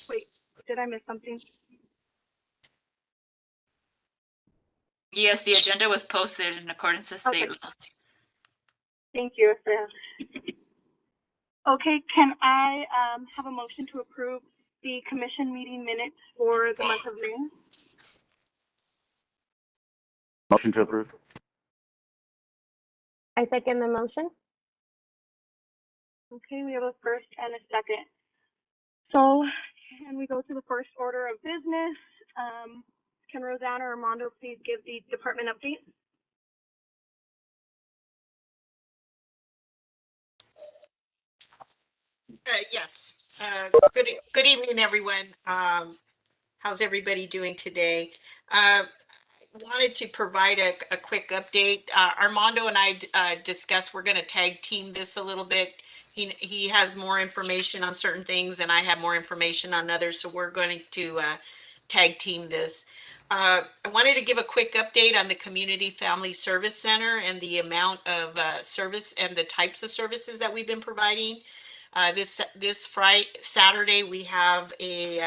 Wait, did I miss something? Yes, the agenda was posted in accordance with state law. Thank you, Esther. Okay, can I have a motion to approve the commission meeting minutes for the month of May? Motion to approve. I second the motion. Okay, we have a first and a second. So can we go to the first order of business? Can Rosanna or Armando please give the department update? Yes. Good evening, everyone. How's everybody doing today? Wanted to provide a quick update. Armando and I discussed we're going to tag team this a little bit. He has more information on certain things and I have more information on others, so we're going to tag team this. I wanted to give a quick update on the Community Family Service Center and the amount of service and the types of services that we've been providing. This Saturday, we have a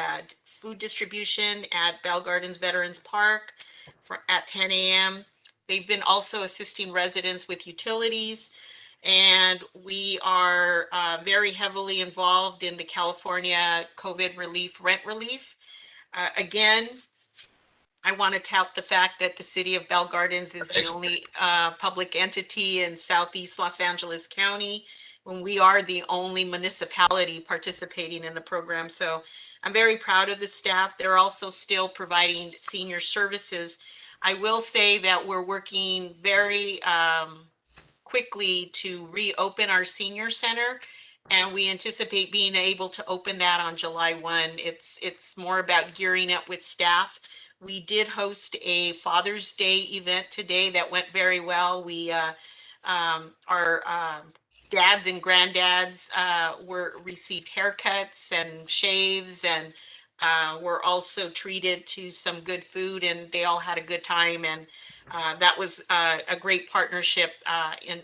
food distribution at Bell Gardens Veterans Park at 10 a.m. They've been also assisting residents with utilities, and we are very heavily involved in the California COVID relief, rent relief. Again, I want to tout the fact that the city of Bell Gardens is the only public entity in Southeast Los Angeles County, when we are the only municipality participating in the program. So I'm very proud of the staff. They're also still providing senior services. I will say that we're working very quickly to reopen our senior center, and we anticipate being able to open that on July 1. It's more about gearing up with staff. We did host a Father's Day event today that went very well. We our dads and granddads received haircuts and shaves, and were also treated to some good food, and they all had a good time. And that was a great partnership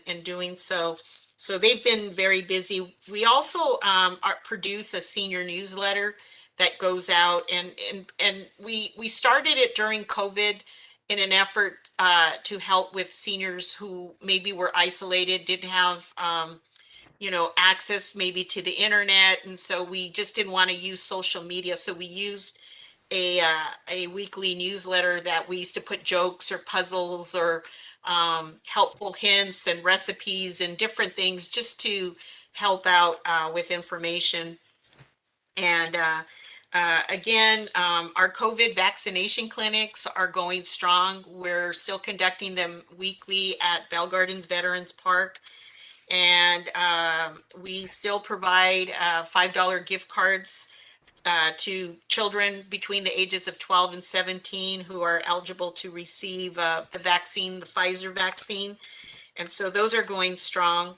in doing so. So they've been very busy. We also produce a senior newsletter that goes out, and we started it during COVID in an effort to help with seniors who maybe were isolated, didn't have access maybe to the internet, and so we just didn't want to use social media. So we used a weekly newsletter that we used to put jokes or puzzles or helpful hints and recipes and different things just to help out with information. And again, our COVID vaccination clinics are going strong. We're still conducting them weekly at Bell Gardens Veterans Park. And we still provide $5 gift cards to children between the ages of 12 and 17 who are eligible to receive the vaccine, the Pfizer vaccine. And so those are going strong.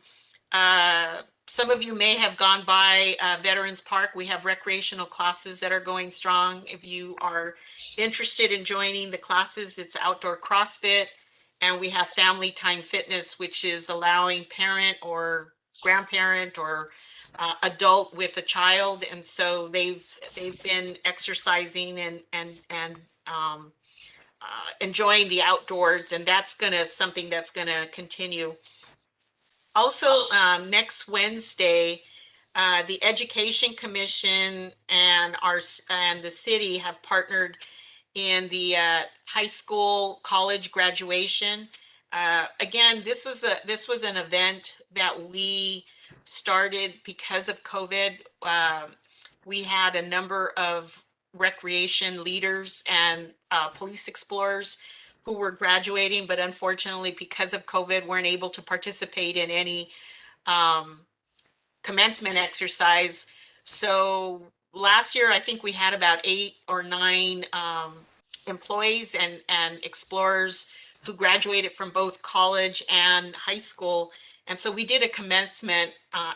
Some of you may have gone by Veterans Park. We have recreational classes that are going strong. If you are interested in joining the classes, it's outdoor CrossFit, and we have Family Time Fitness, which is allowing parent or grandparent or adult with a child. And so they've been exercising and enjoying the outdoors, and that's something that's gonna continue. Also, next Wednesday, the Education Commission and the city have partnered in the high school college graduation. Again, this was an event that we started because of COVID. We had a number of recreation leaders and police explorers who were graduating, but unfortunately, because of COVID, weren't able to participate in any commencement exercise. So last year, I think we had about 8 or 9 employees and explorers who graduated from both college and high school. And so we did a commencement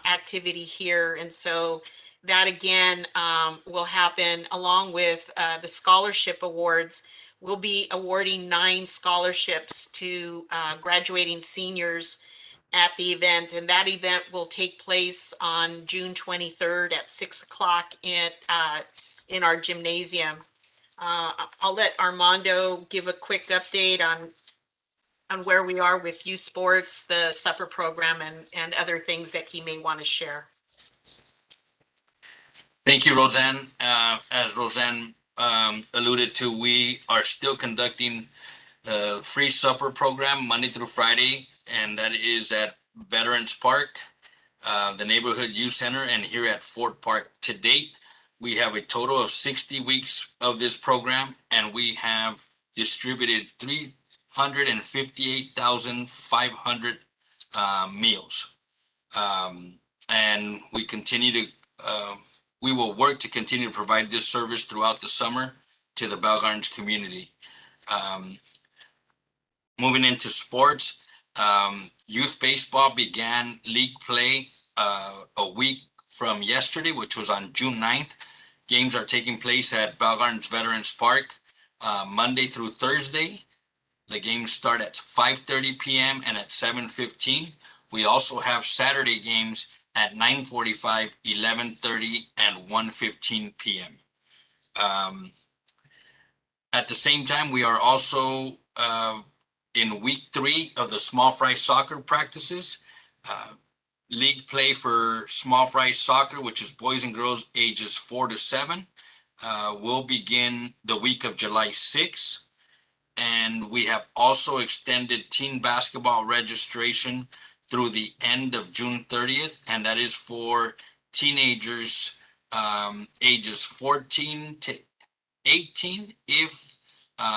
activity here. And so that again will happen along with the scholarship awards. We'll be awarding 9 scholarships to graduating seniors at the event, and that event will take place on June 23rd at 6 o'clock at in our gymnasium. I'll let Armando give a quick update on where we are with youth sports, the supper program, and other things that he may want to share. Thank you, Roseanne. As Roseanne alluded to, we are still conducting a free supper program Monday through Friday, and that is at Veterans Park, the Neighborhood Youth Center, and here at Fort Park. To date, we have a total of 60 weeks of this program, and we have distributed 358,500 meals. And we continue to we will work to continue to provide this service throughout the summer to the Bell Gardens community. Moving into sports, youth baseball began league play a week from yesterday, which was on June 9th. Games are taking place at Bell Gardens Veterans Park Monday through Thursday. The games start at 5:30 p.m. and at 7:15. We also have Saturday games at 9:45, 11:30, and 1:15 p.m. At the same time, we are also in week 3 of the Small Fry soccer practices. League play for Small Fry soccer, which is boys and girls ages 4 to 7, will begin the week of July 6th. And we have also extended teen basketball registration through the end of June 30th, and that is for teenagers ages 14 to 18 if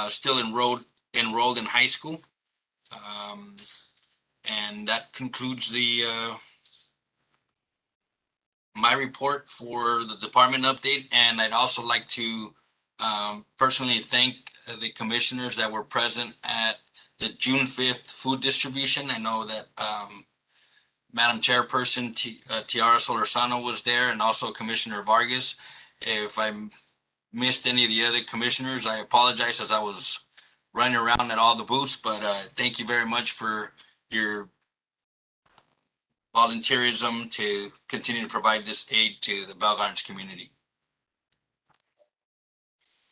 still enrolled in high school. And that concludes the my report for the department update. And I'd also like to personally thank the commissioners that were present at the June 5th food distribution. I know that Madam Chairperson Tiara Solorzano was there, and also Commissioner Vargas. If I missed any of the other commissioners, I apologize, as I was running around at all the booths, but thank you very much for your volunteerism to continue to provide this aid to the Bell Gardens community.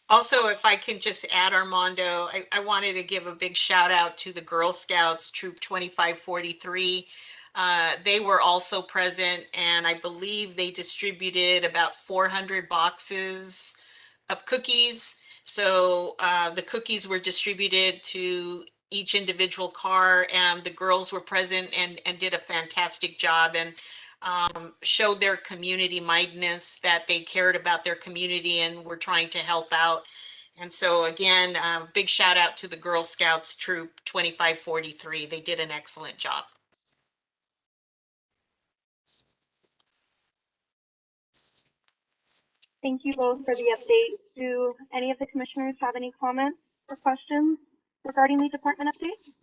Also, if I can just add, Armando, I wanted to give a big shout out to the Girl Scouts Troop 2543. They were also present, and I believe they distributed about 400 boxes of cookies. So the cookies were distributed to each individual car, and the girls were present and did a fantastic job, and showed their community mindedness, that they cared about their community and were trying to help out. And so again, big shout out to the Girl Scouts Troop 2543. They did an excellent job. Thank you both for the update. Do any of the commissioners have any comments or questions regarding the department update?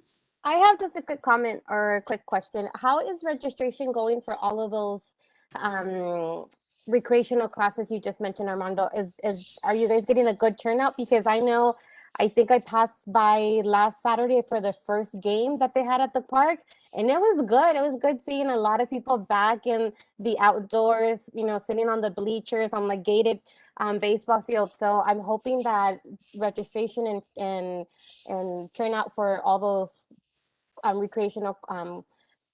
I have just a quick comment or a quick question. How is registration going for all of those recreational classes you just mentioned, Armando? Are you guys getting a good turnout? Because I think I passed by last Saturday for the first game that they had at the park, and it was good. It was good seeing a lot of people back in the outdoors, sitting on the bleachers on the gated baseball field. So I'm hoping that registration and turnout for all those recreational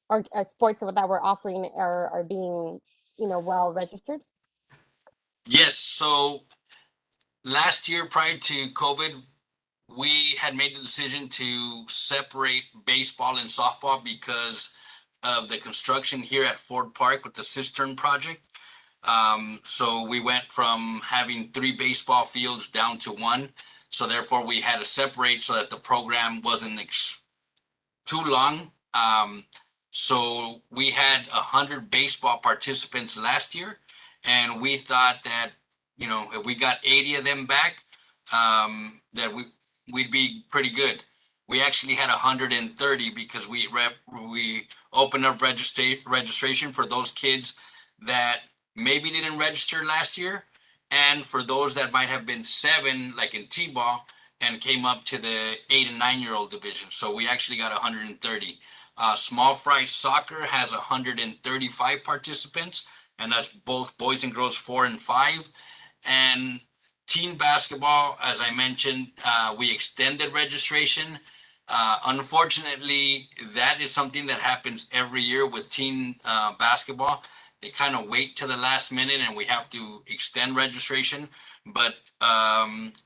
or sports that we're offering are being well registered. Yes, so last year prior to COVID, we had made the decision to separate baseball and softball because of the construction here at Fort Park with the cistern project. So we went from having 3 baseball fields down to 1. So therefore we had to separate so that the program wasn't too long. So we had 100 baseball participants last year, and we thought that, if we got 80 of them back, that we'd be pretty good. We actually had 130 because we opened up registration for those kids that maybe didn't register last year, and for those that might have been 7, like in T-ball, and came up to the 8 and 9-year-old division. So we actually got 130. Small Fry Soccer has 135 participants, and that's both boys and girls 4 and 5. And Teen basketball, as I mentioned, we extended registration. Unfortunately, that is something that happens every year with teen basketball. They kind of wait to the last minute and we have to extend registration. But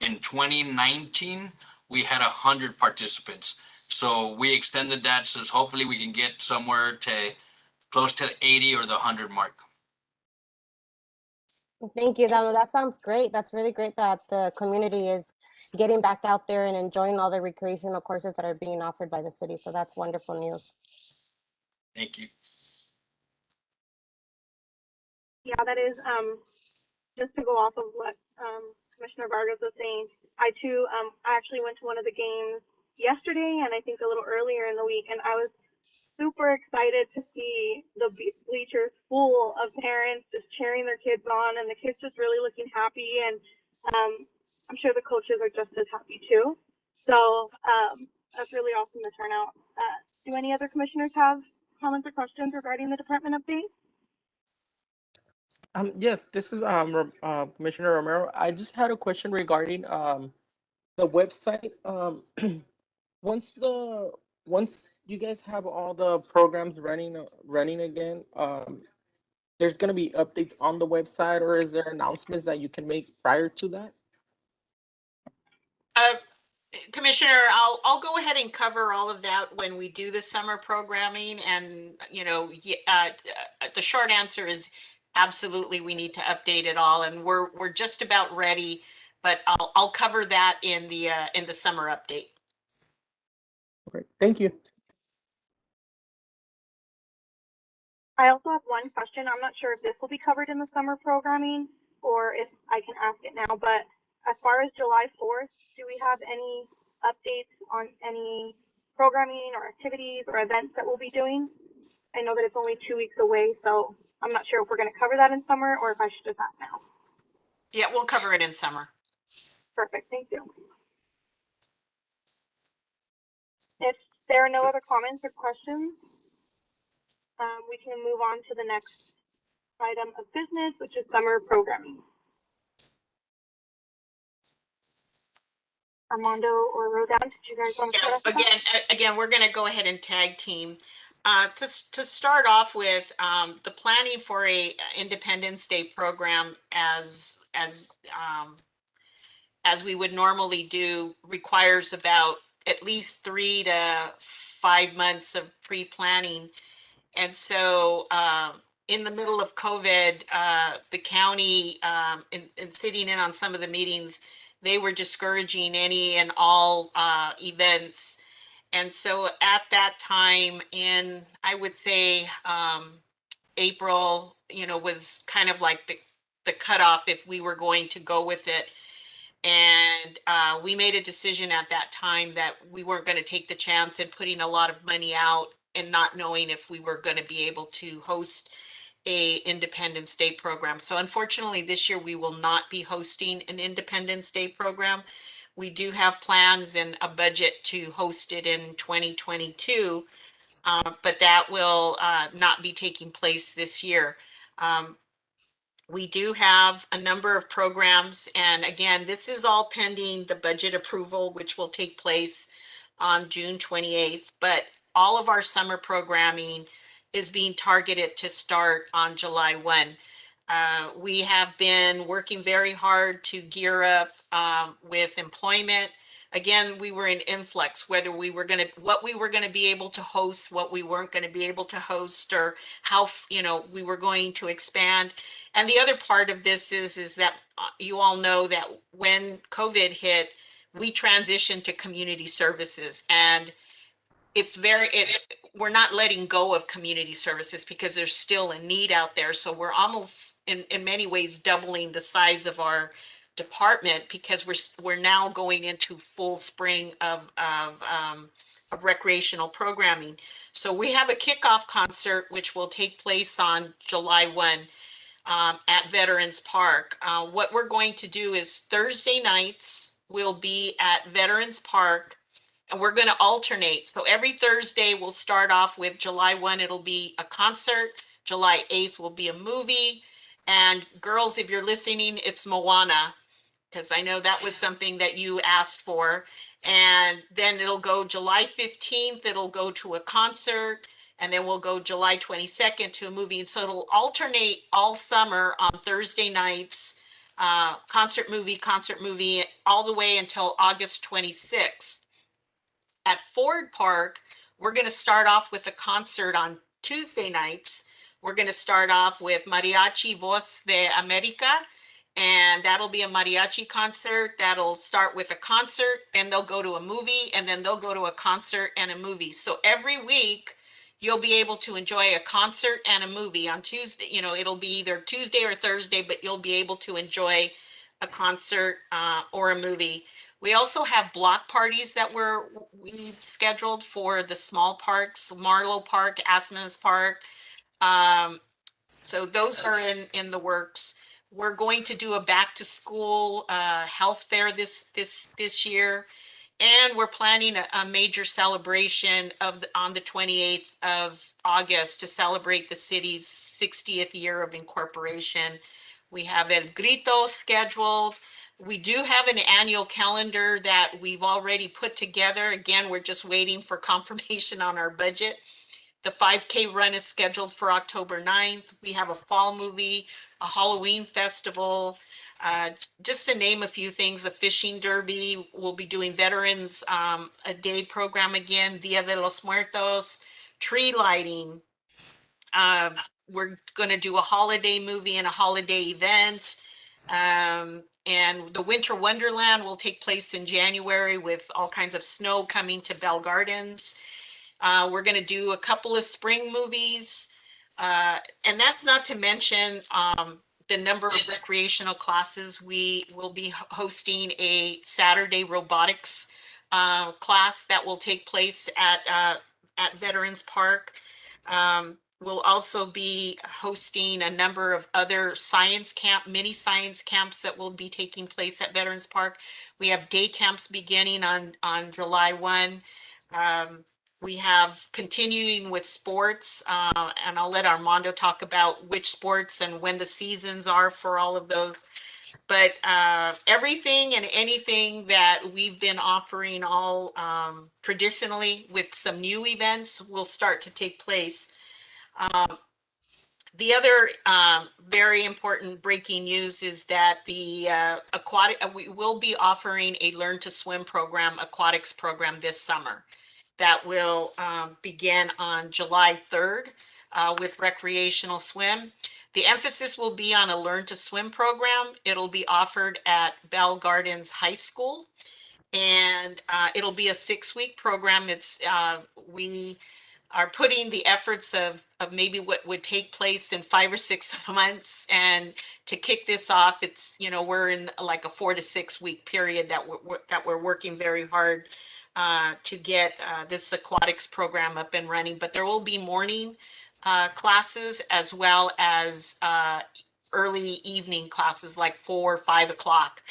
in 2019, we had 100 participants. So we extended that, so hopefully we can get somewhere to close to 80 or the 100 mark. Thank you, Dano. That sounds great. That's really great that the community is getting back out there and enjoying all the recreational courses that are being offered by the city. So that's wonderful news. Thank you. Yeah, that is, just to go off of what, Commissioner Vargas was saying, I too, I actually went to one of the games yesterday and I think a little earlier in the week, and I was super excited to see the bleachers full of parents just cheering their kids on, and the kids just really looking happy, and I'm sure the coaches are just as happy too. So that's really awesome to turn out. Do any other commissioners have comments or questions regarding the department update? Yes, this is Commissioner Romero. I just had a question regarding the website. Once the once you guys have all the programs running again, there's gonna be updates on the website, or is there announcements that you can make prior to that? Commissioner, I'll go ahead and cover all of that when we do the summer programming. And, you know, the short answer is absolutely we need to update it all, and we're just about ready, but I'll cover that in the summer update. Okay, thank you. I also have one question. I'm not sure if this will be covered in the summer programming or if I can ask it now, but as far as July 4th, do we have any updates on any programming or activities or events that we'll be doing? I know that it's only 2 weeks away, so I'm not sure if we're going to cover that in summer or if I should just ask now. Yeah, we'll cover it in summer. Perfect, thank you. If there are no other comments or questions, we can move on to the next item of business, which is summer programming. Armando or Rodan, did you guys want to start off? Again, we're going to go ahead and tag team. To start off with, the planning for a Independence Day program as we would normally do requires about at least 3 to 5 months of pre-planning. And so in the middle of COVID, the county, in sitting in on some of the meetings, they were discouraging any and all events. And so at that time, in I would say April, you know, was kind of like the cutoff if we were going to go with it. And we made a decision at that time that we weren't going to take the chance in putting a lot of money out and not knowing if we were going to be able to host a Independence Day program. So unfortunately, this year we will not be hosting an Independence Day program. We do have plans and a budget to host it in 2022, but that will not be taking place this year. We do have a number of programs, and again, this is all pending the budget approval, which will take place on June 28th, but all of our summer programming is being targeted to start on July 1. We have been working very hard to gear up with employment. Again, we were in influx, whether we were going to, what we were going to be able to host, what we weren't going to be able to host, or how, you know, we were going to expand. And the other part of this is that you all know that when COVID hit, we transitioned to community services, and it's we're not letting go of community services because there's still a need out there. So we're almost in many ways doubling the size of our department because we're now going into full spring of recreational programming. So we have a kickoff concert which will take place on July 1 at Veterans Park. What we're going to do is Thursday nights will be at Veterans Park, and we're going to alternate. So every Thursday we'll start off with July 1, it'll be a concert. July 8th will be a movie. And girls, if you're listening, it's Moana. because I know that was something that you asked for. And then it'll go July 15th, it'll go to a concert, and then we'll go July 22nd to a movie. So it'll alternate all summer on Thursday nights, concert movie, all the way until August 26th. At Ford Park, we're going to start off with a concert on Tuesday nights. We're going to start off with Mariachi Voz de America, and that'll be a mariachi concert. That'll start with a concert, then they'll go to a movie, and then they'll go to a concert and a movie. So every week, you'll be able to enjoy a concert and a movie on Tuesday. You know, it'll be either Tuesday or Thursday, but you'll be able to enjoy a concert or a movie. We also have block parties that we scheduled for the small parks, Marlowe Park, Asmus Park. So those are in the works. We're going to do a back to school health fair this year. And we're planning a major celebration on the 28th of August to celebrate the city's 60th year of incorporation. We have El Grito scheduled. We do have an annual calendar that we've already put together. Again, we're just waiting for confirmation on our budget. The 5K run is scheduled for October 9th. We have a fall movie, a Halloween festival, just to name a few things. The fishing derby. We'll be doing Veterans a Day program again, Dia de los Muertos, tree lighting. We're going to do a holiday movie and a holiday event. And the Winter Wonderland will take place in January with all kinds of snow coming to Bell Gardens. We're going to do a couple of spring movies. And that's not to mention the number of recreational classes. We will be hosting a Saturday robotics class that will take place at Veterans Park. We'll also be hosting a number of other mini science camps that will be taking place at Veterans Park. We have day camps beginning on July 1. We have continuing with sports, and I'll let Armando talk about which sports and when the seasons are for all of those. But everything and anything that we've been offering all traditionally with some new events will start to take place. The other very important breaking news is that the we will be offering a Learn to Swim program, aquatics program this summer that will begin on July 3rd with recreational swim. The emphasis will be on a Learn to Swim program. It'll be offered at Bell Gardens High School, and it'll be a 6-week program. We are putting the efforts of maybe what would take place in 5 or 6 months, and to kick this off, it's, you know, we're in like a 4 to 6 week period that we're working very hard to get this aquatics program up and running. But there will be morning classes as well as early evening classes like 4 or 5 o'clock.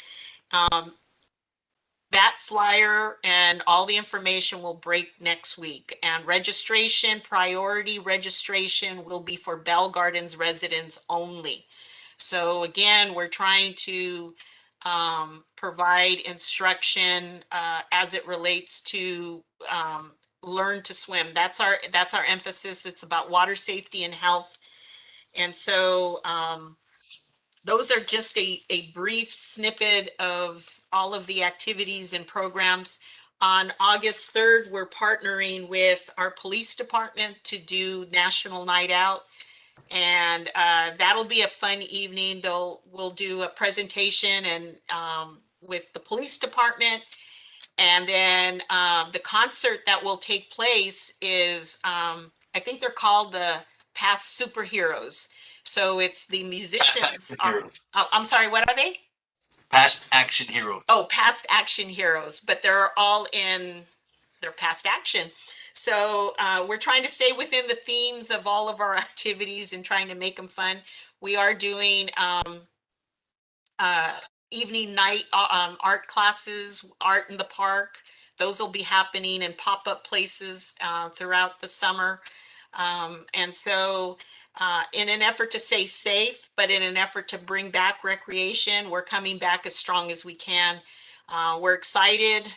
That flyer and all the information will break next week, and priority registration will be for Bell Gardens residents only. So again, we're trying to provide instruction as it relates to Learn to Swim. That's our emphasis. It's about water safety and health. And so those are just a brief snippet of all of the activities and programs. On August 3rd, we're partnering with our police department to do National Night Out. And that'll be a fun evening. We'll do a presentation and with the police department. And then the concert that will take place is, I think they're called the Past Superheroes. So it's the musicians. I'm sorry, what are they? Past Action Heroes. Oh, Past Action Heroes, but they're all they're past action. So we're trying to stay within the themes of all of our activities and trying to make them fun. We are doing evening night art classes, art in the park. Those will be happening in pop-up places throughout the summer. And so in an effort to stay safe, but in an effort to bring back recreation, we're coming back as strong as we can. We're excited.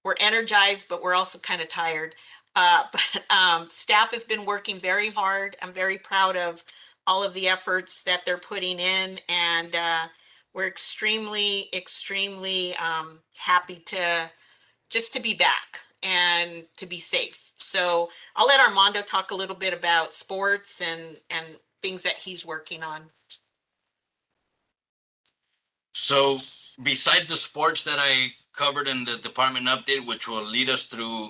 We're energized, but we're also kind of tired. But staff has been working very hard. I'm very proud of all of the efforts that they're putting in, and we're extremely happy to just to be back and to be safe. So I'll let Armando talk a little bit about sports and things that he's working on. So besides the sports that I covered in the department update, which will lead us through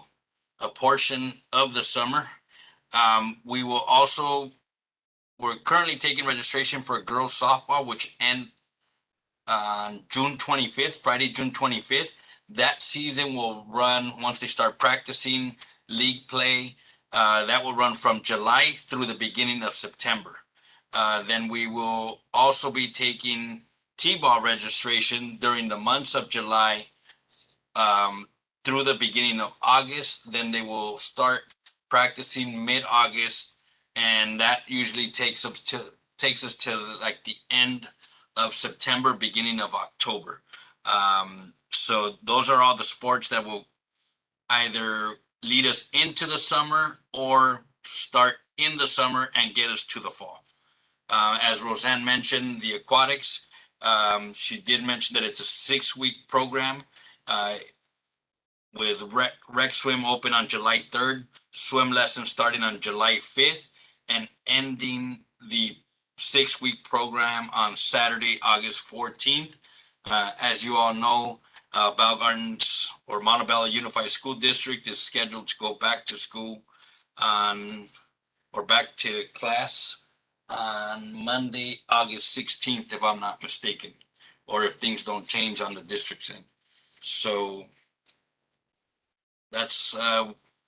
a portion of the summer, we will also, we're currently taking registration for girls softball, which end on June 25th, Friday, June 25th. That season will run once they start practicing league play. That will run from July through the beginning of September. Then we will also be taking T-ball registration during the months of July through the beginning of August. Then they will start practicing mid-August, and that usually takes us to like the end of September, beginning of October. So those are all the sports that will either lead us into the summer or start in the summer and get us to the fall. As Roseanne mentioned, the aquatics, she did mention that it's a 6-week program with rec swim open on July 3rd, swim lessons starting on July 5th, and ending the 6-week program on Saturday, August 14th. As you all know, Bell Gardens or Montebello Unified School District is scheduled to go back to school back to class on Monday, August 16th, if I'm not mistaken, or if things don't change on the district's end. So that's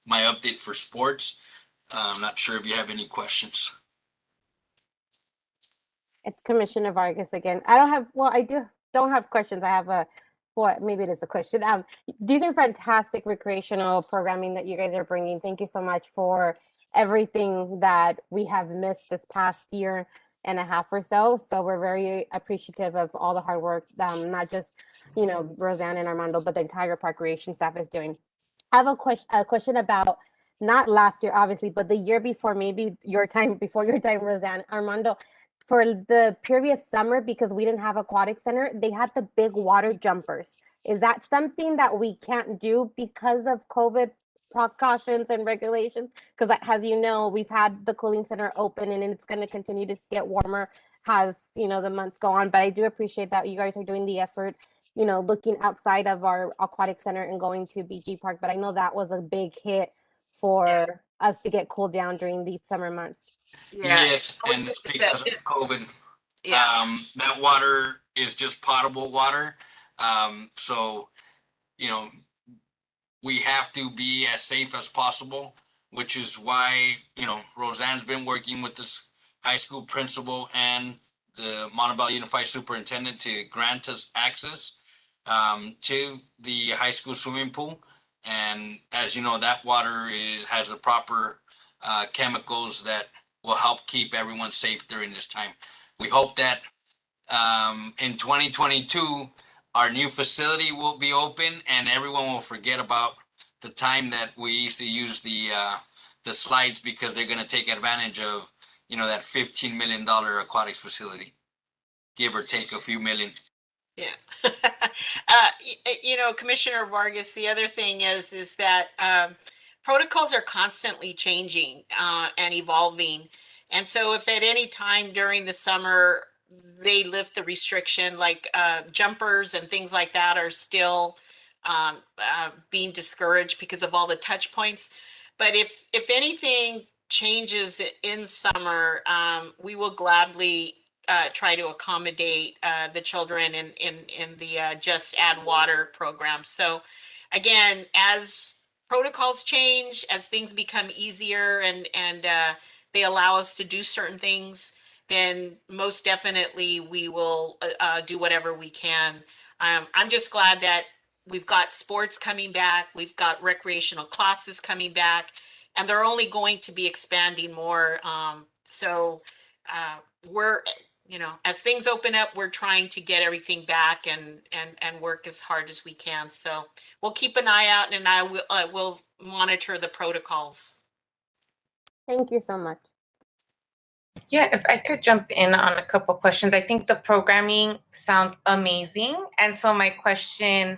my update for sports. I'm not sure if you have any questions. It's Commissioner Vargas again. I don't have questions. I have maybe it is a question. These are fantastic recreational programming that you guys are bringing. Thank you so much for everything that we have missed this past year and a half or so. So we're very appreciative of all the hard work, not just, Roseanne and Armando, but the entire Park Recreation staff is doing. I have a question about not last year, obviously, but the year before, maybe before your time, Roseanne, Armando. For the previous summer, because we didn't have aquatic center, they had the big water jumpers. Is that something that we can't do because of COVID precautions and regulations? Because as you know, we've had the cooling center open and it's going to continue to get warmer as the months go on. But I do appreciate that you guys are doing the effort, looking outside of our aquatic center and going to BG Park. But I know that was a big hit for us to get cooled down during these summer months. Yes, and it's because of COVID. That water is just potable water. So, we have to be as safe as possible, which is why, Roseanne's been working with this high school principal and the Montebello Unified Superintendent to grant us access to the high school swimming pool. And as you know, that water has the proper chemicals that will help keep everyone safe during this time. We hope that in 2022, our new facility will be open and everyone will forget about the time that we used to use the slides, because they're going to take advantage of, that $15 million aquatics facility, give or take a few million. Yeah. Commissioner Vargas, the other thing is that protocols are constantly changing and evolving. And so if at any time during the summer they lift the restriction, like jumpers and things like that are still being discouraged because of all the touch points. But if anything changes in summer, we will gladly try to accommodate the children in the Just Add Water program. So again, as protocols change, as things become easier and they allow us to do certain things, then most definitely we will do whatever we can. I'm just glad that we've got sports coming back, we've got recreational classes coming back, and they're only going to be expanding more. So we're, you know, as things open up, we're trying to get everything back and work as hard as we can. So we'll keep an eye out, and I will monitor the protocols. Thank you so much. Yeah, if I could jump in on a couple questions. I think the programming sounds amazing. And so my question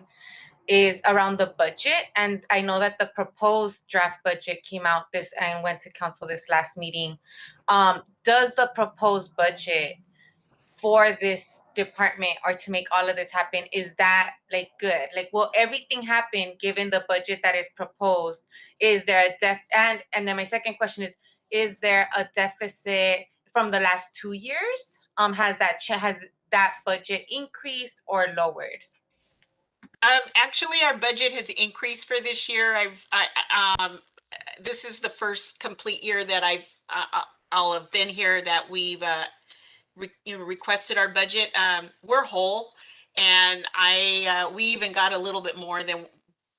is around the budget. And I know that the proposed draft budget came out this and went to council this last meeting. Does the proposed budget for this department, or to make all of this happen, is that like good? Like, will everything happen given the budget that is proposed? Is there a and then my second question is there a deficit from the last 2 years? Has that budget increased or lowered? Actually, our budget has increased for this year. This is the first complete year that I'll have been here that we've requested our budget. We're whole, and we even got a little bit more than,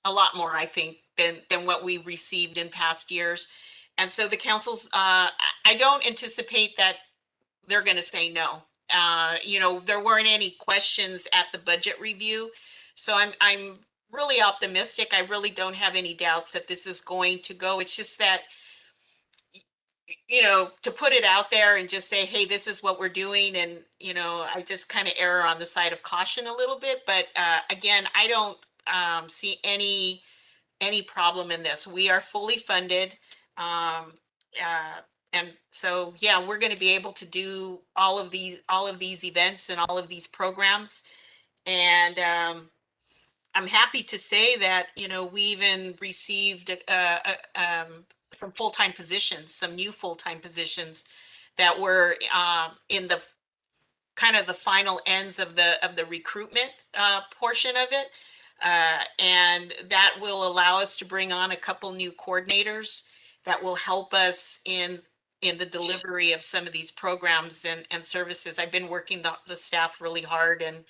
a lot more, I think, than what we received in past years. And so the councils, I don't anticipate that they're going to say no. You know, there weren't any questions at the budget review, so I'm really optimistic. I really don't have any doubts that this is going to go. It's just that, you know, to put it out there and just say, hey, this is what we're doing, and, you know, I just kind of err on the side of caution a little bit. But again, I don't see any problem in this. We are fully funded. And so, yeah, we're going to be able to do all of these events and all of these programs. And I'm happy to say that, you know, we even received from full-time positions, some new full-time positions that were in the kind of the final ends of the recruitment portion of it. And that will allow us to bring on a couple new coordinators that will help us in the delivery of some of these programs and services. I've been working the staff really hard, and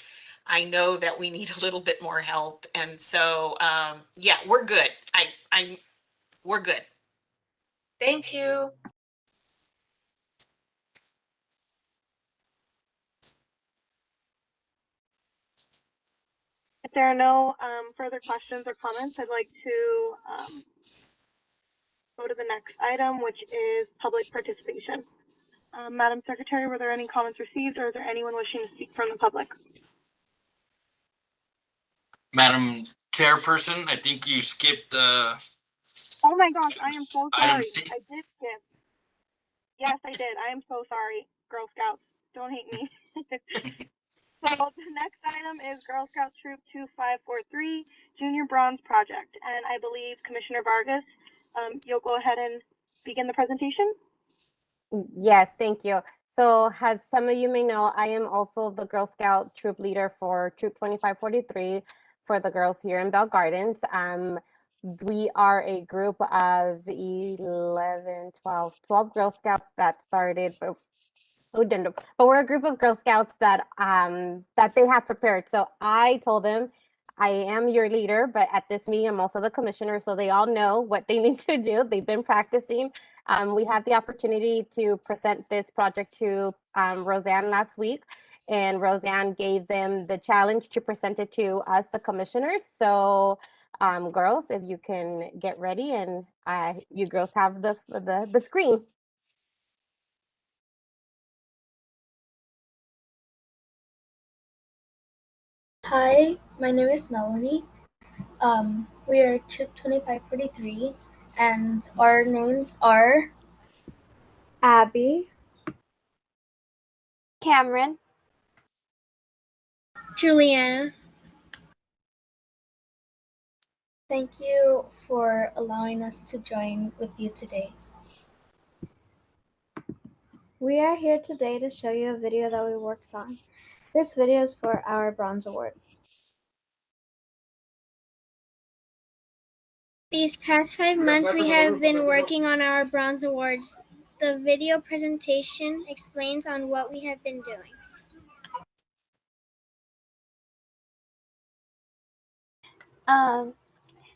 I know that we need a little bit more help. And so, yeah, we're good. We're good. Thank you. If there are no further questions or comments, I'd like to go to the next item, which is public participation. Madam Secretary, were there any comments received, or is there anyone wishing to speak from the public? Madam Chairperson, I think you skipped the. Oh my gosh, I am so Item sorry. C. I did skip. Yes, I did. I am so sorry, Girl Scouts. Don't hate me. So the next item is Girl Scout Troop 2543 Junior Bronze Project. And I believe Commissioner Vargas, you'll go ahead and begin the presentation. Yes, thank you. So as some of you may know, I am also the Girl Scout troop leader for Troop 2543 for the girls here in Bell Gardens. We are a group of 12 Girl Scouts that started, but we're a group of Girl Scouts that they have prepared. So I told them, I am your leader, but at this meeting, I'm also the commissioner, so they all know what they need to do. They've been practicing. We had the opportunity to present this project to Roseanne last week, and Roseanne gave them the challenge to present it to us, the commissioners. So girls, if you can get ready, and you girls have the screen. Hi, my name is Melanie. We are Troop 2543, and our names are Abby, Cameron, Juliana. Thank you for allowing us to join with you today. we are here today to show you a video that we worked on. This video is for our Bronze Award. These past 5 months, we have been working on our Bronze Awards. The video presentation explains on what we have been doing.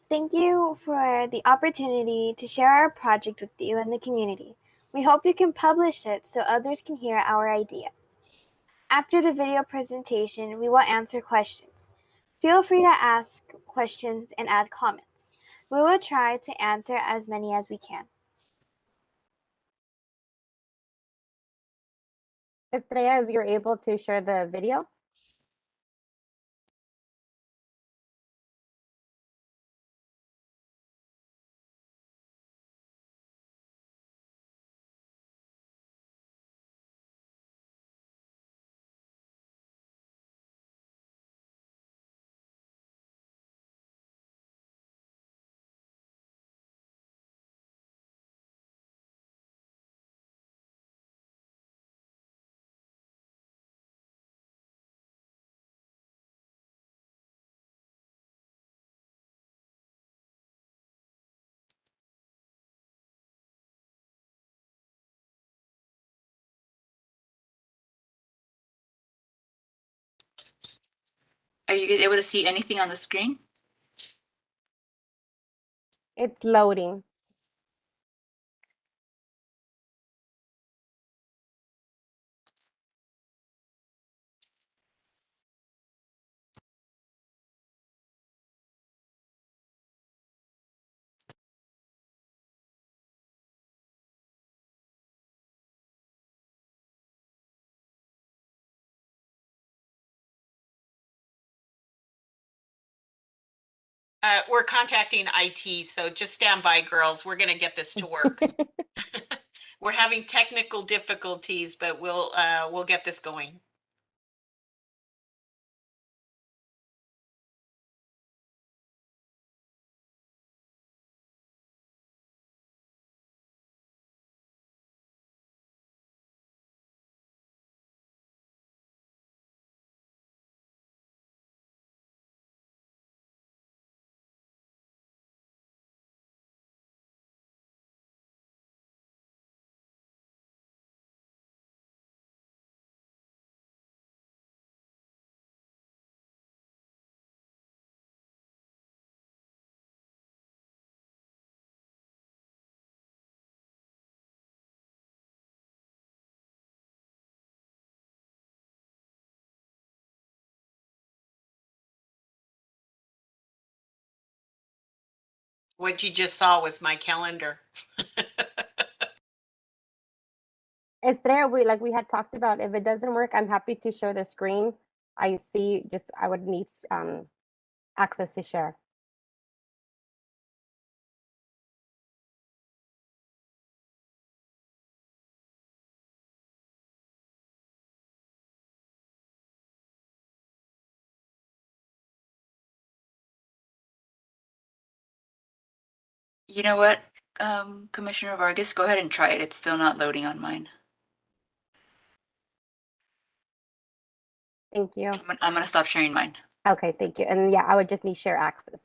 Thank you for the opportunity to share our project with you and the community. We hope you can publish it so others can hear our idea. After the video presentation, we will answer questions. Feel free to ask questions and add comments. We will try to answer as many as we can. Estrella, if you're able to share the video. Are you guys able to see anything on the screen? It's loading. We're contacting IT, so just stand by, girls. We're gonna get this to work. We're having technical difficulties, but we'll get this going. What you just saw was my calendar. Estrella, like we had talked about, if it doesn't work, I'm happy to share the screen. I see, just I would need access to share. You know what, Commissioner Vargas, go ahead and try it. It's still not loading on mine. Thank you. I'm gonna stop sharing mine. Okay, thank you. And yeah, I would just need share access.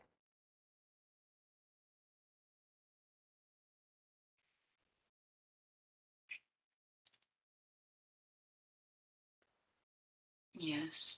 Yes.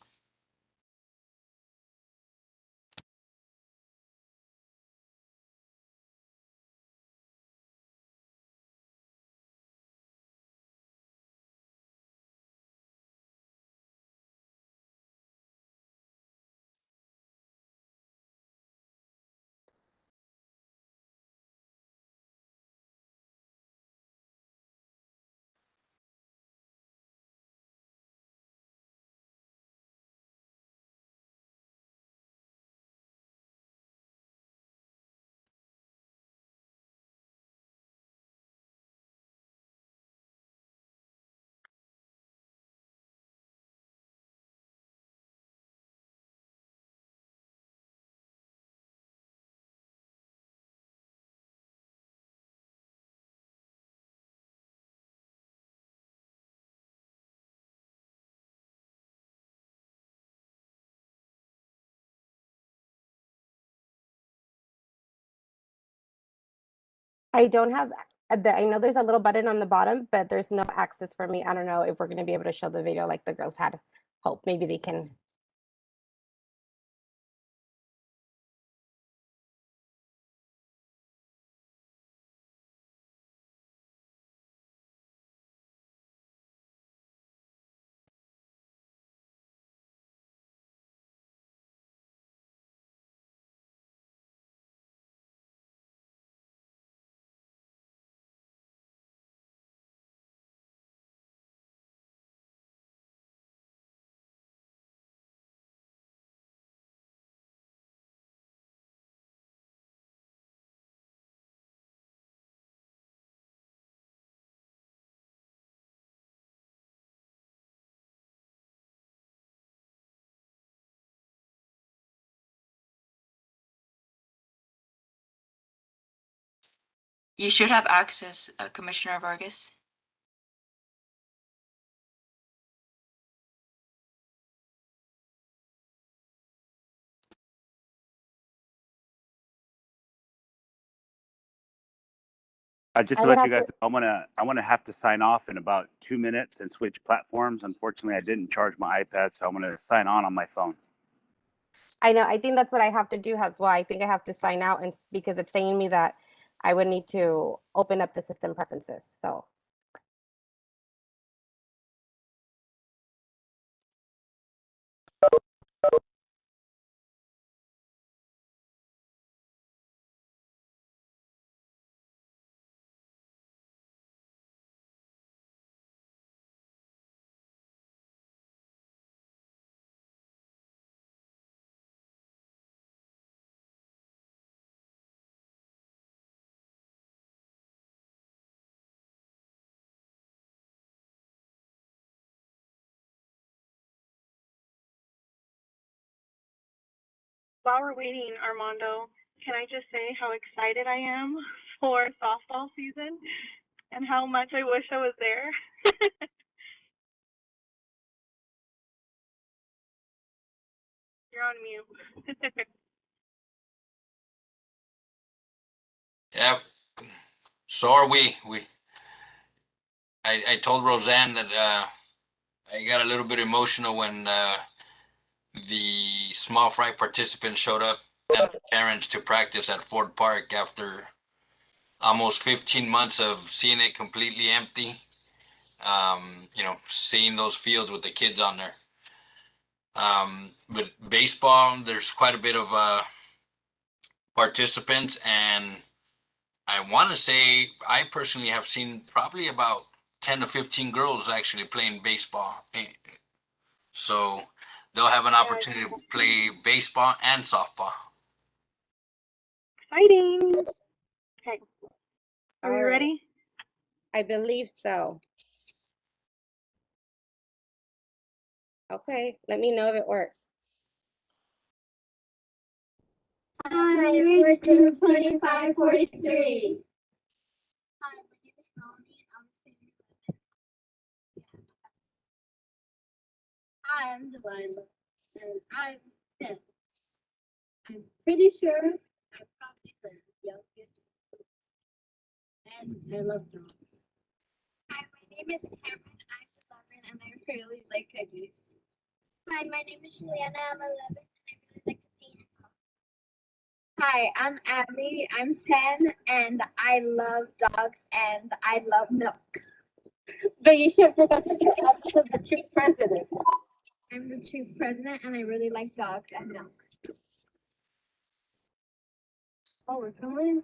I don't have I know there's a little button on the bottom, but there's no access for me. I don't know if we're going to be able to show the video like the girls had hope. Maybe they can. You should have access, Commissioner Vargas. Just I to would let you have guys know, I'm gonna have to sign off in about 2 minutes and switch platforms. Unfortunately, I didn't charge my iPad, so I'm gonna sign on my phone. I know. I think that's what I have to do as well. I think I have to sign out, and because it's saying me that I would need to open up the system preferences. So While we're waiting, Armando, can I just say how excited I am for softball season and how much I wish I was there? You're on mute. Yeah, so are we. I told Roseanne that I got a little bit emotional when the small fry participants showed up and their parents to practice at Ford Park after almost 15 months of seeing it completely empty. Seeing those fields with the kids on there. But baseball, there's quite a bit of participants, and I want to say I personally have seen probably about 10 to 15 girls actually playing baseball. So they'll have an opportunity to play baseball and softball. Exciting. Okay. Are we All right. ready? I believe so. Okay, let me know if it works. Hi, we're 22543. Hi, my name is Melanie. I'm Divine, and I'm 10. I'm pretty sure I'm probably the youngest, and I love dogs. Hi, my name is Cameron. I'm 11, and I really like cookies. Hi, my name is Juliana. I'm 11, and I really like to paint. Hi, I'm Abby. I'm 10, and I love dogs, and I love milk. But you should forget to get up to the chief president. I'm the chief president, and I really like dogs and milk. Oh, we're coming.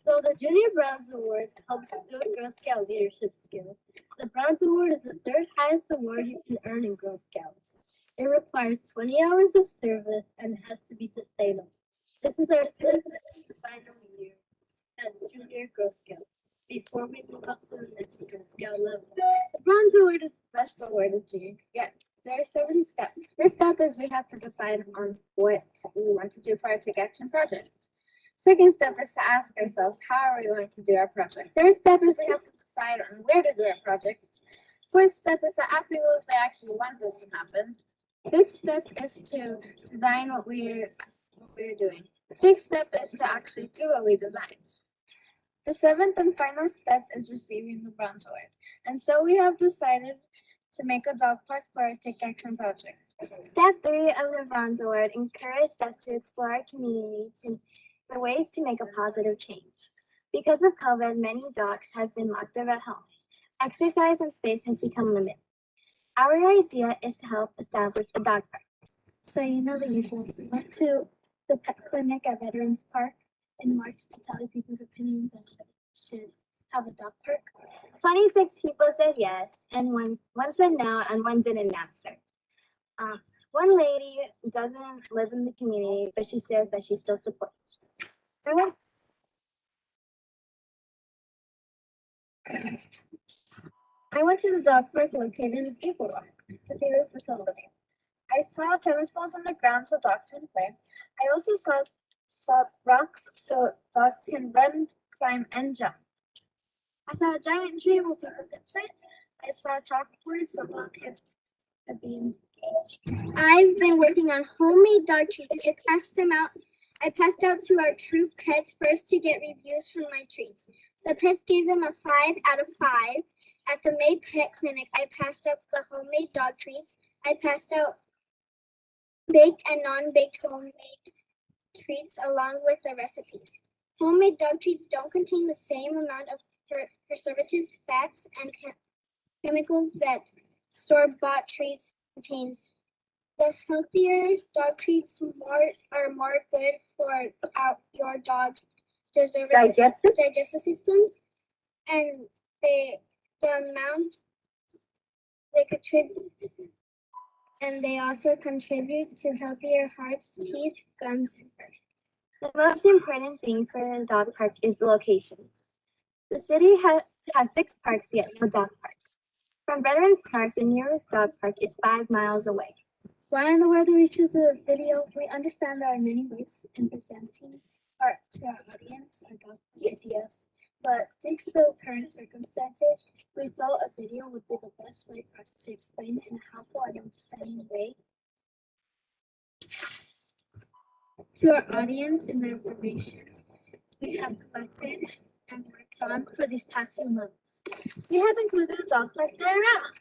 So the Junior Browns Award helps build Girl Scout leadership skills. The Browns Award is the third highest award you can earn in Girl Scouts. It requires 20 hours of service and has to be sustainable. This is our fifth final year as Junior Girl Scout. Before we move up to the next Girl Scout level, the Bronze Award is the best award a junior can get. There are 7 steps. First step is we have to decide on what we want to do for our Take Action project. Second step is to ask ourselves, how are we going to do our project? Third step is we have to decide on where to do our project. Fourth step is to ask people if they actually want this to happen. Fifth step is to design what we're doing. Sixth step is to actually do what we designed. The 7th and final step is receiving the Bronze Award. And so we have decided to make a dog park for our Take Action project. Step 3 of the Bronze Award encouraged us to explore our community the ways to make a positive change. Because of COVID, many dogs have been locked up at home. Exercise and space has become limited. Our idea is to help establish a dog park. So you know the usuals. We went to the pet clinic at Veterans Park in March to tell people's opinions on whether we should have a dog park. 26 people said yes, and one said no, and one didn't answer. One lady doesn't live in the community, but she says that she still supports. I went to the dog park located in Maple Rock to see the facility. I saw tennis balls on the ground so dogs can play. I also saw sharp rocks so dogs can run, climb, and jump. I saw a giant tree where people could sit. I saw a chalkboard so little kids could be engaged. I've been working on homemade dog treats. I passed out to our true pets first to get reviews from my treats. The pets gave them a 5 out of 5. At the May Pet Clinic, I passed out the homemade dog treats. I passed out baked and non-baked homemade treats along with the recipes. Homemade dog treats don't contain the same amount of preservatives, fats, and chemicals that store-bought treats contains. The healthier dog treats are more good for your dog's digestive systems, and the amount they contribute, and they also contribute to healthier hearts, teeth, gums, and fur. The most important thing for a dog park is the location. The city has 6 parks, yet no dog parks. From Veterans Park, the nearest dog park is 5 miles away. Why in the world do we choose a video? We understand there are many ways in presenting to our audience our dog ideas, but due to the current circumstances, we felt a video would be the best way for us to explain it in a helpful and understanding way to our audience and the information we have collected and worked on for these past few months. We have included a dog park diorama.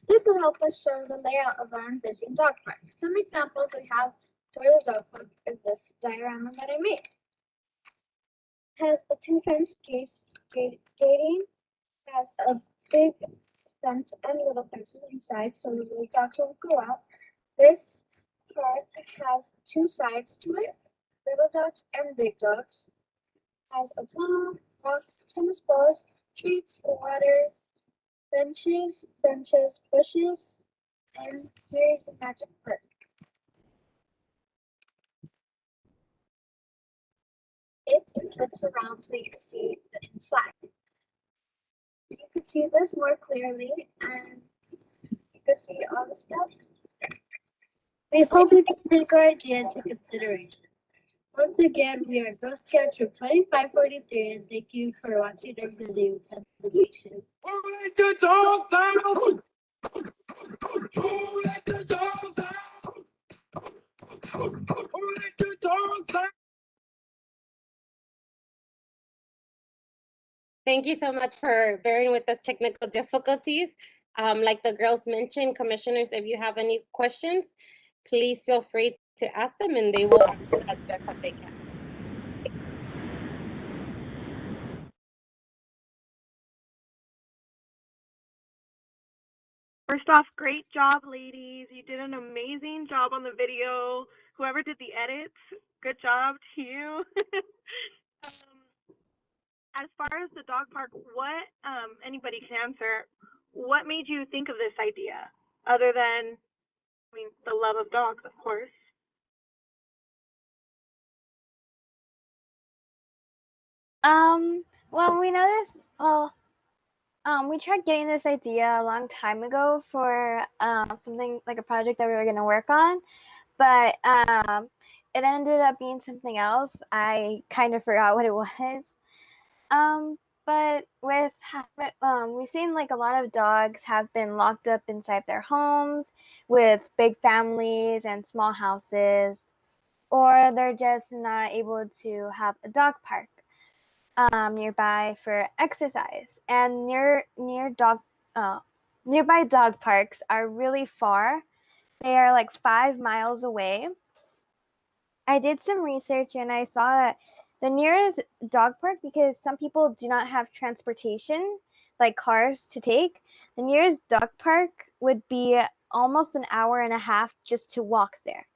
This will help us show the layout of our envisioned dog park. Some examples we have for the dog park is this diorama that I made. It has a 2-fence gating, has a big fence and little fences inside so the little dogs won't go out. This park has 2 sides to it, little dogs and big dogs. Has a tunnel, rocks, tennis balls, treats, water, benches, bushes, and here's the magic part. It flips around so you can see the inside. You can see this more clearly, and you can see all the stuff. We hope you can take our idea into consideration. Once again, we are Girl Scout Troop 2543, and thank you for watching our video presentation. Who let the dogs out? Who let the dogs out? Who let the dogs out? Thank you so much for bearing with us technical difficulties. Like the girls mentioned, commissioners, if you have any questions, please feel free to ask them and they will answer as best as they can. First off, great job, ladies. You did an amazing job on the video. Whoever did the edits, good job to you. As far as the dog park, what, anybody can answer, what made you think of this idea? Other than, I mean, the love of dogs, of course. Well, we tried getting this idea a long time ago for something like a project that we were going to work on, but it ended up being something else. I kind of forgot what it was. But we've seen like a lot of dogs have been locked up inside their homes with big families and small houses, or they're just not able to have a dog park nearby for exercise. And nearby dog parks are really far. They are like 5 miles away. I did some research and I saw that the nearest dog park, because some people do not have transportation, like cars to take, the nearest dog park would be almost an hour and a half just to walk there.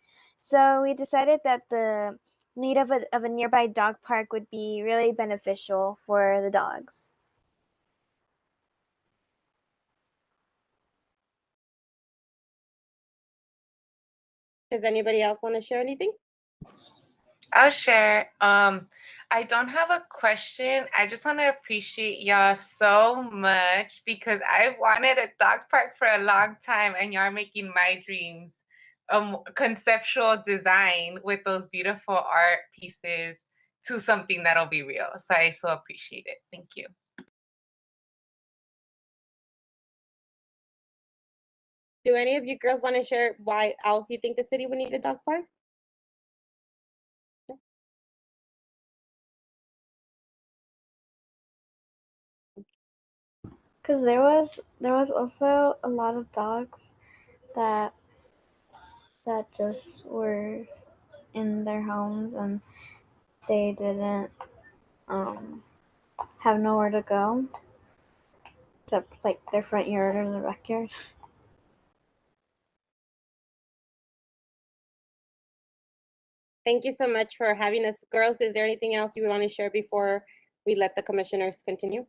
So we decided that the need of a nearby dog park would be really beneficial for the dogs. Does anybody else want to share anything? I'll share. I don't have a question. I just want to appreciate y'all so much because I wanted a dog park for a long time and y'all are making my dreams conceptual design with those beautiful art pieces to something that'll be real. So I so appreciate it. Thank you. Do any of you girls want to share why else you think the city would need a dog park? Because there was also a lot of dogs that just were in their homes and they didn't have nowhere to go except like their front yard or their backyard. Thank you so much for having us. Girls, is there anything else you would want to share before we let the commissioners continue?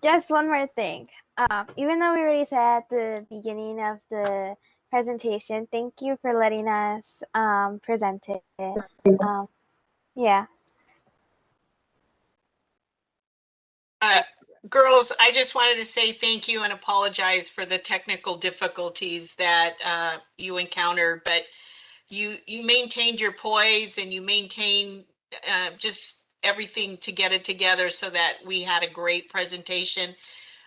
Just one more thing. Even though we already said at the beginning of the presentation, thank you for letting us present it. Yeah. Girls, I just wanted to say thank you and apologize for the technical difficulties that you encountered, but you maintained your poise and you maintained just everything to get it together so that we had a great presentation.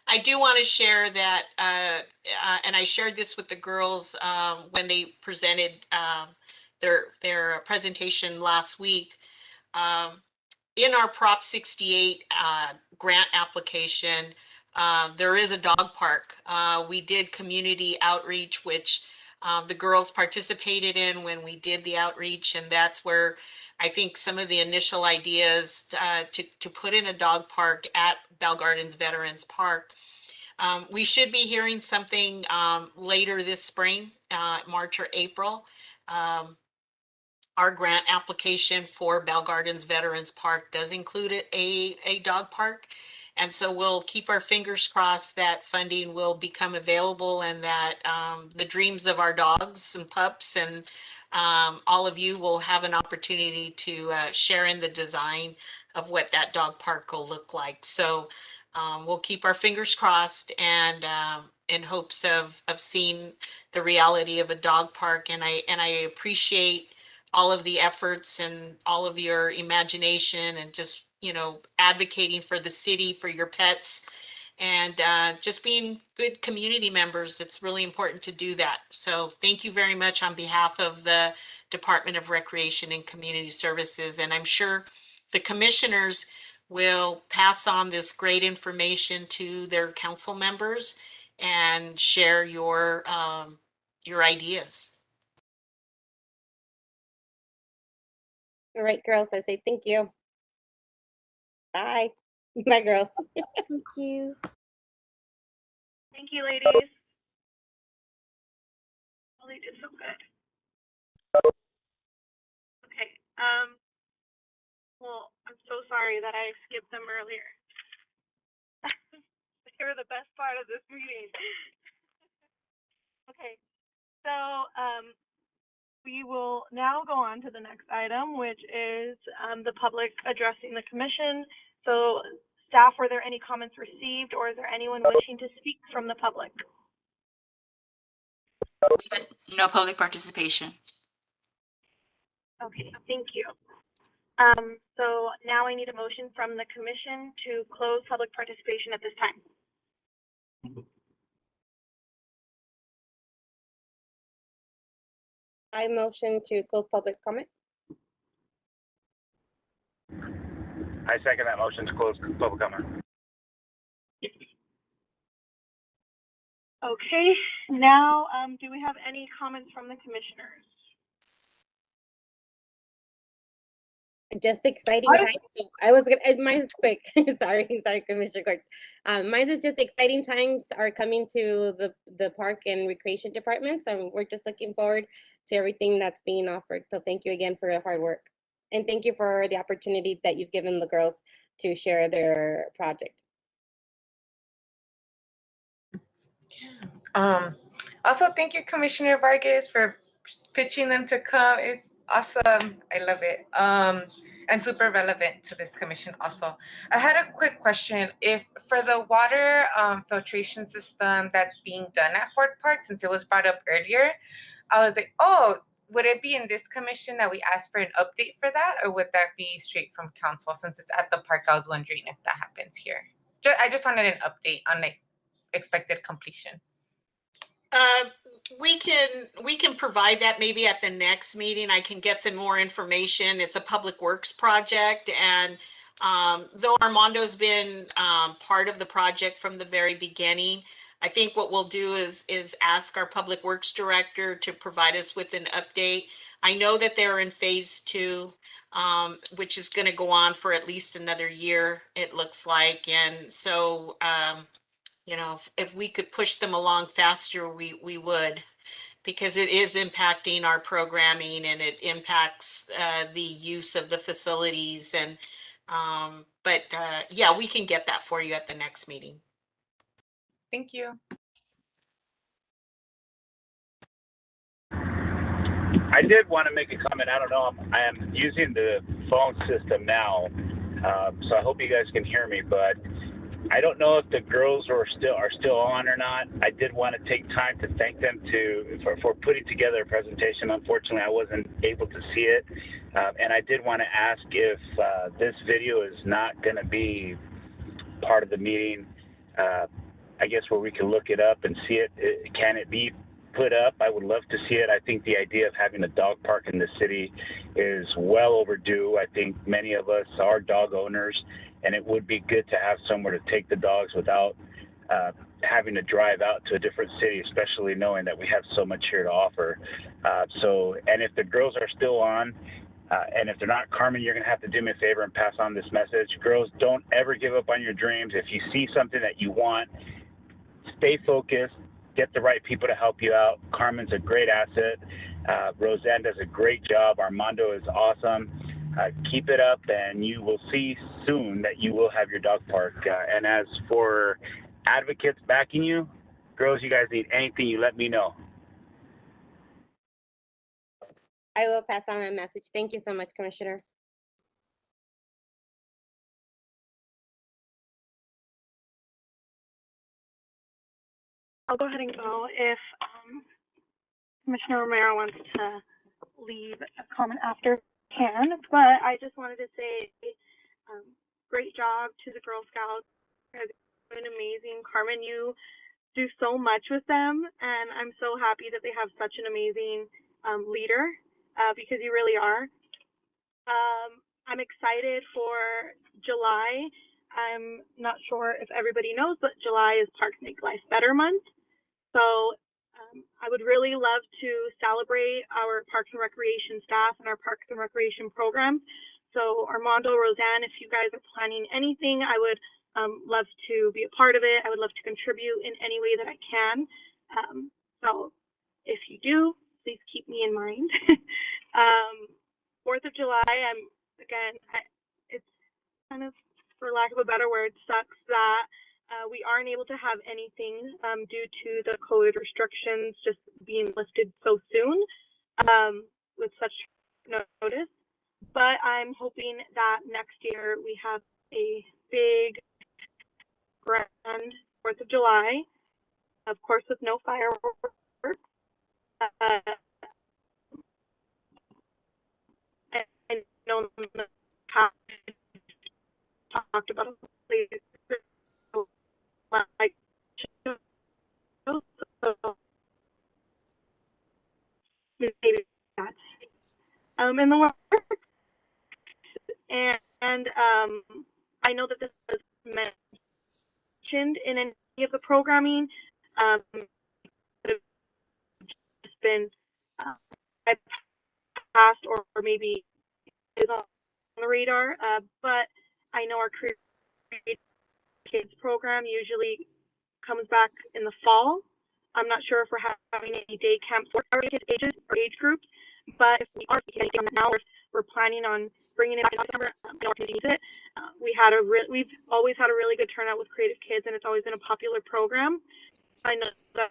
I do want to share that, and I shared this with the girls when they presented their presentation last week. In our Prop 68 grant application, there is a dog park. We did community outreach, which the girls participated in when we did the outreach, and that's where I think some of the initial ideas to put in a dog park at Bell Gardens Veterans Park. We should be hearing something later this spring, March or April. Our grant application for Bell Gardens Veterans Park does include a dog park. And so we'll keep our fingers crossed that funding will become available and that the dreams of our dogs and pups and all of you will have an opportunity to share in the design of what that dog park will look like. So we'll keep our fingers crossed and in hopes of seeing the reality of a dog park. And I appreciate all of the efforts and all of your imagination and just, you know, advocating for the city, for your pets, and just being good community members. It's really important to do that. So thank you very much on behalf of the Department of Recreation and Community Services. And I'm sure the commissioners will pass on this great information to their council members and share your ideas. All right, girls, I say thank you. Bye. Bye, girls. Thank you. Thank you, ladies. Oh, they did so good. Okay. Well, I'm so sorry that I skipped them earlier. They were the best part of this meeting. Okay. So, we will now go on to the next item, which is the public addressing the commission. So, staff, were there any comments received, or is there anyone wishing to speak from the public? No public participation. Okay, thank you. So now I need a motion from the commission to close public participation at this time. I motion to close public comment. I second that motion to close public comment. Okay, now do we have any comments from the commissioners? Just exciting times. So I was gonna. Mine's quick. sorry, Commissioner Court. Mine's is just exciting times are coming to the park and recreation departments, and we're just looking forward to everything that's being offered. So thank you again for your hard work, and thank you for the opportunity that you've given the girls to share their project. Also, thank you, Commissioner Vargas, for pitching them to come. It's awesome. I love it. and super relevant to this commission also. I had a quick question. If for the water filtration system that's being done at Fort Park, since it was brought up earlier, I was like, oh, would it be in this commission that we ask for an update for that, or would that be straight from council? Since it's at the park, I was wondering if that happens here. I just wanted an update on like expected completion. We can provide that maybe at the next meeting. I can get some more information. It's a public works project, and though Armando's been part of the project from the very beginning, I think what we'll do is ask our public works director to provide us with an update. I know that they're in phase 2, which is going to go on for at least another year, it looks like, and so you know, if we could push them along faster, we would, because it is impacting our programming and it impacts the use of the facilities. And yeah, we can get that for you at the next meeting. Thank you. I did want to make a comment. I don't know. I am using the phone system now, so I hope you guys can hear me. But I don't know if the girls are still on or not. I did want to take time to thank them for putting together a presentation. Unfortunately, I wasn't able to see it, and I did want to ask if this video is not going to be part of the meeting. I guess where we can look it up and see it. Can it be put up? I would love to see it. I think the idea of having a dog park in the city is well overdue. I think many of us are dog owners, and it would be good to have somewhere to take the dogs without having to drive out to a different city, especially knowing that we have so much here to offer. And if the girls are still on, and if they're not, Carmen, you're going to have to do me a favor and pass on this message. Girls, don't ever give up on your dreams. If you see something that you want, stay focused. Get the right people to help you out. Carmen's a great asset. Roseanne does a great job. Armando is awesome. Keep it up, and you will see soon that you will have your dog park. And as for advocates backing you, girls, you guys need anything, you let me know. I will pass on that message. Thank you so much, Commissioner. I'll go ahead and go if Commissioner Romero wants to leave a comment after can, but I just wanted to say great job to the Girl Scouts. They're doing amazing. Carmen, you do so much with them, and I'm so happy that they have such an amazing leader, because you really are. I'm excited for July. I'm not sure if everybody knows, but July is Parks Make Life Better Month. So I would really love to celebrate our Parks and Recreation staff and our Parks and Recreation programs. So Armando, Roseanne, if you guys are planning anything, I would love to be a part of it. I would love to contribute in any way that I can. So if you do, please keep me in mind. 4th of July, it's kind of, for lack of a better word, sucks that we aren't able to have anything due to the COVID restrictions just being lifted so soon with such notice. But I'm hoping that next year we have a big, grand 4th of July, of course, with no fireworks. I know talked about like maybe that's in the works. And I know that this was mentioned in any of the programming. It's been passed or maybe is on the radar, but I know our Creative Kids program usually comes back in the fall. I'm not sure if we're having any day camps for our kids ages or age groups, but if we are speaking on that now, we're planning on bringing it back in September. We've always had a really good turnout with Creative Kids, and it's always been a popular program. I know that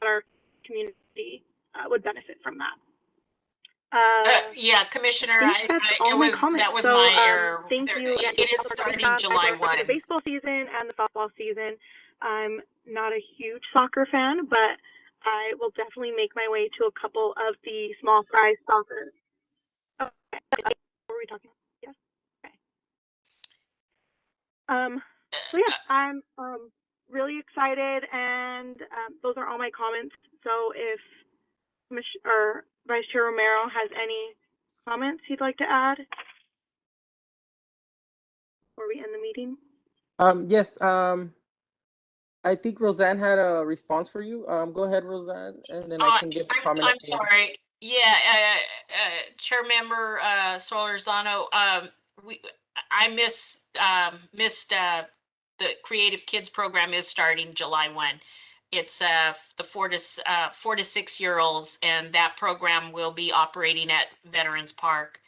our community would benefit from that. Yeah, Commissioner, I think that's all my comments. that was So, my error. thank you. It is starting July 1. The baseball season and the softball season. I'm not a huge soccer fan, but I will definitely make my way to a couple of the small fry soccer. Okay. What were we talking about? Yes. Okay. So yeah, I'm really excited, and those are all my comments. So if Vice Chair Romero has any comments he'd like to add before we end the meeting. Yes. I think Roseanne had a response for you. Go ahead, Roseanne, and then I can give a comment. I'm sorry. Yeah, Chair Member Solorzano, I missed the Creative Kids program is starting July 1. It's the 4 to 6 year olds, and that program will be operating at Veterans Park.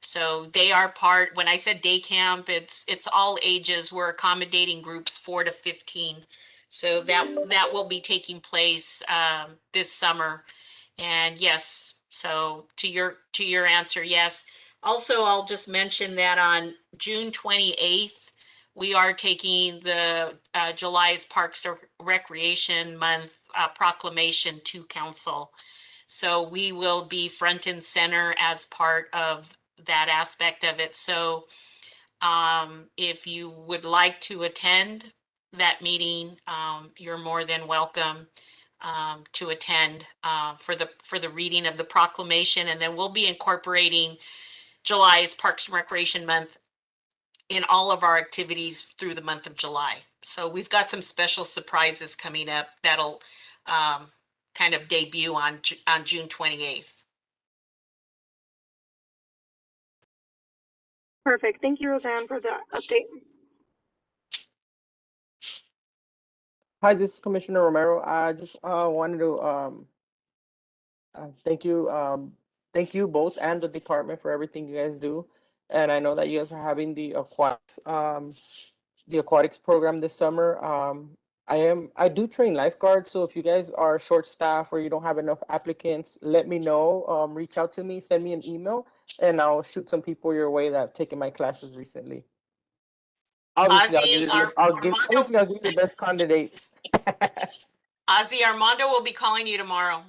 So they are part. When I said day camp, it's all ages. We're accommodating groups 4 to 15. So that will be taking place this summer. And yes, so to your answer, yes. Also, I'll just mention that on June 28th, we are taking the July's Parks Recreation Month proclamation to council. So we will be front and center as part of that aspect of it. So if you would like to attend that meeting, you're more than welcome to attend for the reading of the proclamation. And then we'll be incorporating July's Parks and Recreation Month in all of our activities through the month of July. So we've got some special surprises coming up that'll kind of debut on June 28th. Perfect. Thank you, Roseanne, for the update. Hi, this is Commissioner Romero. I just wanted to thank you both and the department for everything you guys do. And I know that you guys are having the aquatics program this summer. I do train lifeguards, so if you guys are short staffed or you don't have enough applicants, let me know. Reach out to me, send me an email, and I'll shoot some people your way that have taken my classes recently. Obviously, I'll give you the best candidates. Ozzy, Armando will be calling you tomorrow.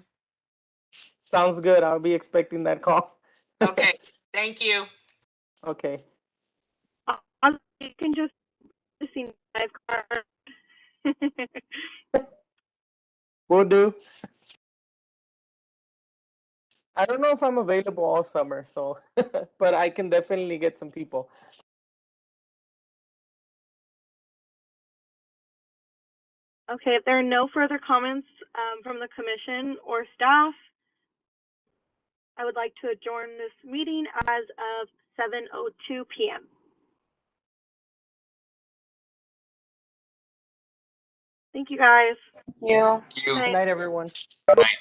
Sounds good. I'll be expecting that call. Okay. Thank you. Okay. You can just see lifeguard. Will do. I don't know if I'm available all summer, so but I can definitely get some people. Okay, if there are no further comments from the commission or staff, I would like to adjourn this meeting as of 7:02 p.m. Thank you, guys. You. Good night, everyone. Good night.